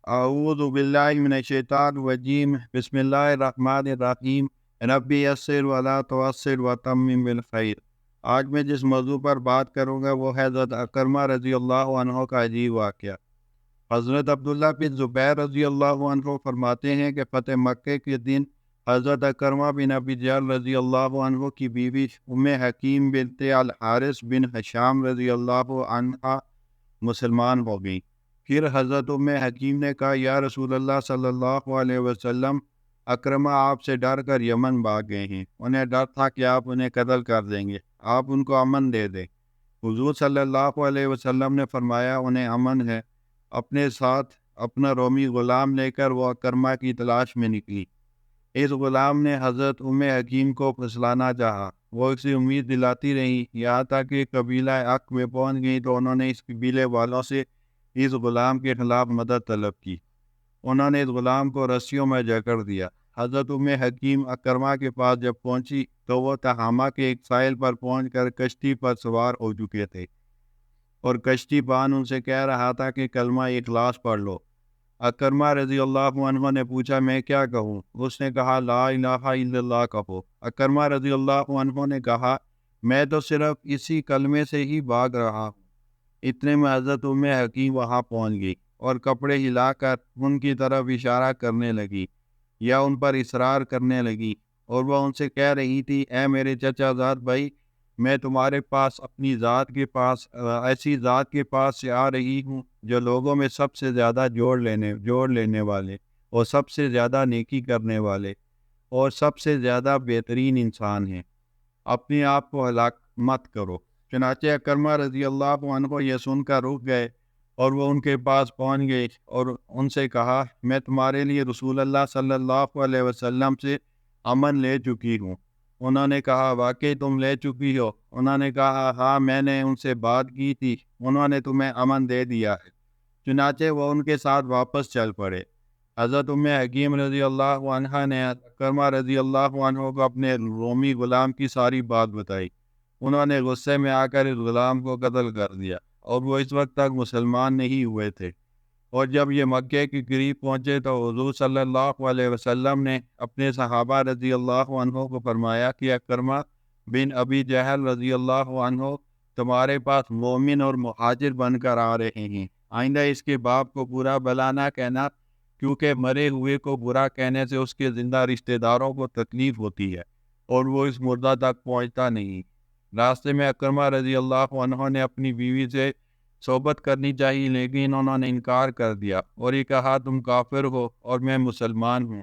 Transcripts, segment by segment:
اعوذ باللہ من الشیطان الرجیم بسم اللہ الرحمن الرحیم ربی یسر ولا تعسر وتمم بالخیر۔ آج میں جس موضوع پر بات کروں گا وہ ہے حضرت اکرمہ رضی اللہ عنہ کا عجیب واقعہ۔ حضرت عبداللہ بن زبیر رضی اللہ عنہ فرماتے ہیں کہ فتح مکہ کے دن حضرت اکرمہ بن ابی جہل رضی اللہ عنہ کی بیوی ام حکیم بنت الحارث بن ہشام رضی اللہ عنہ مسلمان ہو گئی۔ پھر حضرت ام حکیم نے کہا یا رسول اللہ صلی اللہ علیہ وسلم، اکرمہ آپ سے ڈر کر یمن بھاگ گئے ہیں، انہیں ڈر تھا کہ آپ انہیں قتل کر دیں گے، آپ ان کو امن دے دیں۔ حضور صلی اللہ علیہ وسلم نے فرمایا انہیں امن ہے۔ اپنے ساتھ اپنا رومی غلام لے کر وہ اکرمہ کی تلاش میں نکلی۔ اس غلام نے حضرت ام حکیم کو پھسلانا چاہا، وہ اسے امید دلاتی رہی، یہاں تک کہ قبیلہ عق میں پہنچ گئی تو انہوں نے اس قبیلے والوں سے اس غلام کے خلاف مدد طلب کی۔ انہوں نے اس غلام کو رسیوں میں جکڑ دیا۔ حضرت ام حکیم اکرمہ کے پاس جب پہنچی تو وہ تہامہ کے ایک ساحل پر پہنچ کر کشتی پر سوار ہو چکے تھے اور کشتی بان ان سے کہہ رہا تھا کہ کلمہ اخلاص پڑھ لو۔ اکرمہ رضی اللہ عنہ نے پوچھا میں کیا کہوں؟ اس نے کہا لا الہ الا اللہ کہو۔ اکرمہ رضی اللہ عنہ نے کہا میں تو صرف اسی کلمے سے ہی بھاگ رہا ہوں۔ اتنے میں حضرت ام حکیم وہاں پہنچ گئی اور کپڑے ہلا کر ان کی طرف اشارہ کرنے لگی یا ان پر اصرار کرنے لگی، اور وہ ان سے کہہ رہی تھی اے میرے چچا زاد بھائی، میں تمہارے پاس اپنی ذات کے پاس ایسی ذات کے پاس سے آ رہی ہوں جو لوگوں میں سب سے زیادہ جوڑ لینے والے اور سب سے زیادہ نیکی کرنے والے اور سب سے زیادہ بہترین انسان ہیں۔ اپنے آپ کو ہلاک مت کرو۔ چنانچہ اکرمہ رضی اللہ عنہ یہ سن کر رک گئے اور وہ ان کے پاس پہنچ گئے اور ان سے کہا میں تمہارے لیے رسول اللہ صلی اللہ علیہ وسلم سے امن لے چکی ہوں۔ انہوں نے کہا واقعی تم لے چکی ہو؟ انہوں نے کہا ہاں میں نے ان سے بات کی تھی، انہوں نے تمہیں امن دے دیا ہے۔ چنانچہ وہ ان کے ساتھ واپس چل پڑے۔ حضرت ام حکیم رضی اللہ عنہ نے اکرمہ رضی اللہ عنہ کو اپنے رومی غلام کی ساری بات بتائی۔ انہوں نے غصے میں آ کر اس غلام کو قتل کر دیا اور وہ اس وقت تک مسلمان نہیں ہوئے تھے۔ اور جب یہ مکے کے قریب پہنچے تو حضور صلی اللہ علیہ وسلم نے اپنے صحابہ رضی اللہ عنہ کو فرمایا کہ اکرمہ بن ابی جہل رضی اللہ عنہ تمہارے پاس مومن اور مہاجر بن کر آ رہے ہیں، آئندہ اس کے باپ کو برا بلا نہ کہنا، کیونکہ مرے ہوئے کو برا کہنے سے اس کے زندہ رشتہ داروں کو تکلیف ہوتی ہے اور وہ اس مردہ تک پہنچتا نہیں۔ راستے میں اکرمہ رضی اللہ عنہ نے اپنی بیوی سے صحبت کرنی چاہیے لیکن انہوں نے انکار کر دیا اور یہ کہا تم کافر ہو اور میں مسلمان ہوں۔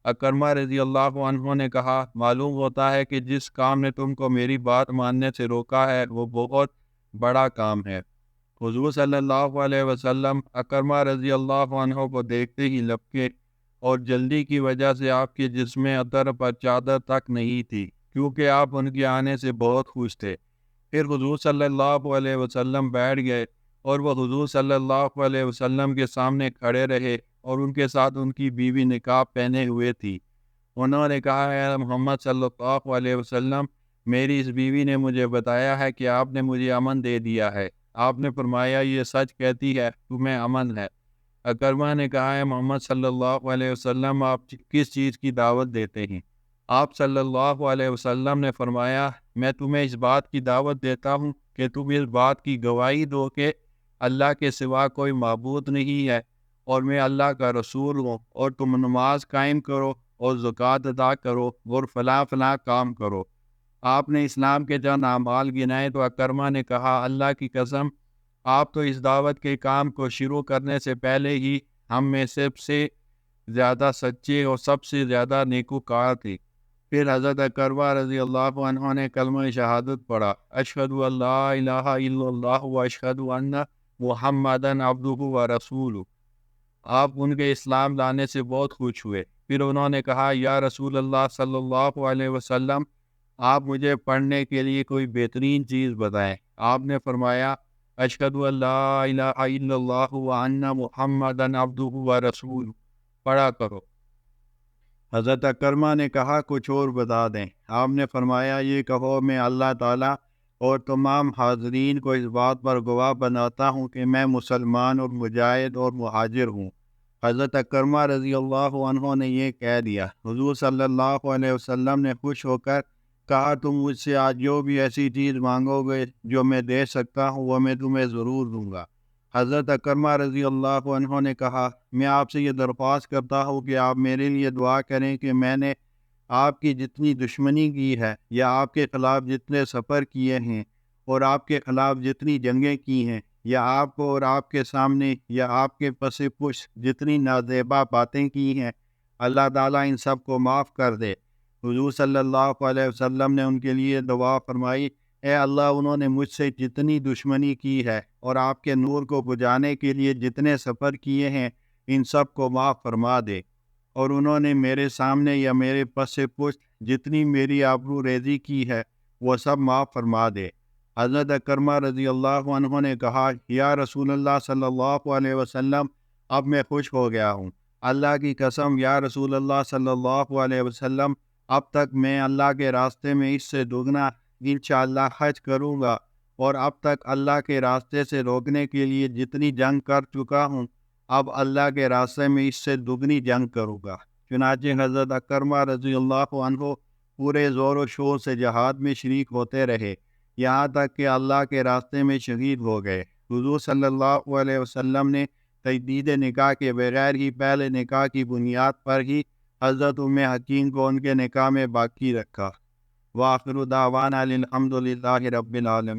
اکرمہ رضی اللہ عنہ نے کہا معلوم ہوتا ہے کہ جس کام نے تم کو میری بات ماننے سے روکا ہے وہ بہت بڑا کام ہے۔ حضور صلی اللہ علیہ وسلم اکرمہ رضی اللہ عنہ کو دیکھتے ہی لبکے اور جلدی کی وجہ سے آپ کے جسم عطر پر چادر تک نہیں تھی، کیونکہ آپ ان کے آنے سے بہت خوش تھے۔ پھر حضور صلی اللہ علیہ وسلم بیٹھ گئے اور وہ حضور صلی اللہ علیہ وسلم کے سامنے کھڑے رہے اور ان کے ساتھ ان کی بیوی نقاب پہنے ہوئے تھی۔ انہوں نے کہا اے محمد صلی اللہ علیہ وسلم، میری اس بیوی نے مجھے بتایا ہے کہ آپ نے مجھے امن دے دیا ہے۔ آپ نے فرمایا یہ سچ کہتی ہے، تمہیں امن ہے۔ اکرمہ نے کہا اے محمد صلی اللہ علیہ وسلم، آپ کس چیز کی دعوت دیتے ہیں؟ آپ صلی اللہ علیہ وسلم نے فرمایا میں تمہیں اس بات کی دعوت دیتا ہوں کہ تم اس بات کی گواہی دو کہ اللہ کے سوا کوئی معبود نہیں ہے اور میں اللہ کا رسول ہوں، اور تم نماز قائم کرو اور زکوٰۃ ادا کرو اور فلاں فلاں کام کرو۔ آپ نے اسلام کے چند اعمال گنائے تو اکرمہ نے کہا اللہ کی قسم، آپ تو اس دعوت کے کام کو شروع کرنے سے پہلے ہی ہم میں سب سے زیادہ سچے اور سب سے زیادہ نیکوکار تھے۔ پھر حضرت اکرمہ رضی اللہ عنہ نے کلمہ شہادت پڑھا اشہد ان لا الہ الا اللہ و اشہد ان محمدً عبدہ و رسولہ۔ آپ ان کے اسلام لانے سے بہت خوش ہوئے۔ پھر انہوں نے کہا یا رسول اللہ صلی اللہ علیہ وسلم، آپ مجھے پڑھنے کے لیے کوئی بہترین چیز بتائیں۔ آپ نے فرمایا اشہد ان لا الہ الا اللہ و ان محمدً عبدہ و رسولہ پڑھا کرو۔ حضرت اکرمہ نے کہا کچھ اور بتا دیں۔ آپ نے فرمایا یہ کہو میں اللہ تعالیٰ اور تمام حاضرین کو اس بات پر گواہ بناتا ہوں کہ میں مسلمان اور مجاہد اور مہاجر ہوں۔ حضرت اکرمہ رضی اللہ عنہ نے یہ کہہ دیا، حضور صلی اللہ علیہ وسلم نے خوش ہو کر کہا، تم مجھ سے آج جو بھی ایسی چیز مانگو گے جو میں دے سکتا ہوں وہ میں تمہیں ضرور دوں گا۔ حضرت اکرمہ رضی اللہ عنہ نے کہا، میں آپ سے یہ درخواست کرتا ہوں کہ آپ میرے لیے دعا کریں کہ میں نے آپ کی جتنی دشمنی کی ہے یا آپ کے خلاف جتنے سفر کیے ہیں اور آپ کے خلاف جتنی جنگیں کی ہیں یا آپ کو اور آپ کے سامنے یا آپ کے پس پشت جتنی نازیبا باتیں کی ہیں، اللہ تعالیٰ ان سب کو معاف کر دے۔ حضور صلی اللہ علیہ وسلم نے ان کے لیے دعا فرمائی، اے اللہ، انہوں نے مجھ سے جتنی دشمنی کی ہے اور آپ کے نور کو بجھانے کے لیے جتنے سفر کیے ہیں ان سب کو معاف فرما دے، اور انہوں نے میرے سامنے یا میرے پس پشت جتنی میری آبرو ریزی کی ہے وہ سب معاف فرما دے۔ حضرت اکرمہ رضی اللہ عنہ نے کہا، یا رسول اللہ صلی اللہ علیہ وسلم، اب میں خوش ہو گیا ہوں۔ اللہ کی قسم یا رسول اللہ صلی اللہ علیہ وسلم، اب تک میں اللہ کے راستے میں اس سے دگنا انشاءاللہ حج کروں گا، اور اب تک اللہ کے راستے سے روکنے کے لیے جتنی جنگ کر چکا ہوں اب اللہ کے راستے میں اس سے دگنی جنگ کروں گا۔ چنانچہ حضرت اکرمہ رضی اللہ عنہ پورے زور و شور سے جہاد میں شریک ہوتے رہے، یہاں تک کہ اللہ کے راستے میں شہید ہو گئے۔ حضور صلی اللہ علیہ وسلم نے تجدید نکاح کے بغیر ہی پہلے نکاح کی بنیاد پر ہی حضرت ام حکیم کو ان کے نکاح میں باقی رکھا۔ وآخر دعوانا الحمد للہ رب العالمین۔